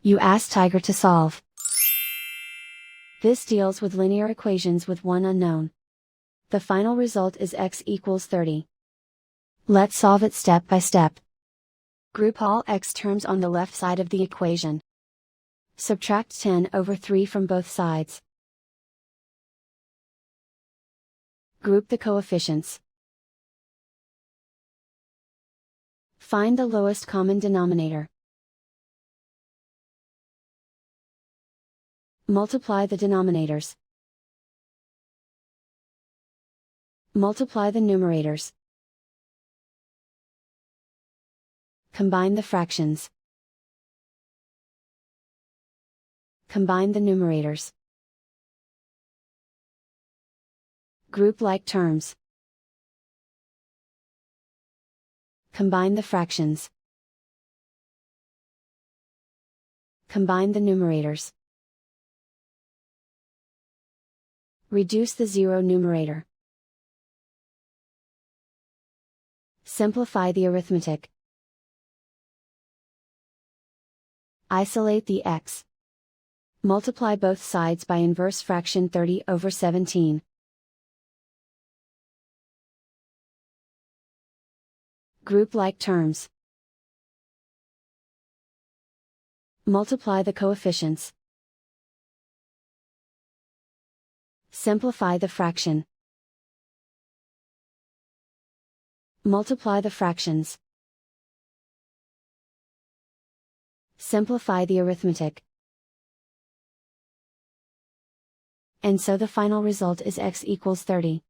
You ask Tiger to solve. This deals with linear equations with one unknown. The final result is x equals 30. Let's solve it step by step. Group all x terms on the left side of the equation. Subtract 10 over 3 from both sides. Group the coefficients. Find the lowest common denominator. Multiply the denominators. Multiply the numerators. Combine the fractions. Combine the numerators. Group like terms. Combine the fractions. Combine the numerators. Reduce the zero numerator. Simplify the arithmetic. Isolate the x. Multiply both sides by inverse fraction 30 over 17. Group like terms. Multiply the coefficients. Simplify the fraction. Multiply the fractions. Simplify the arithmetic. And so the final result is x equals 30.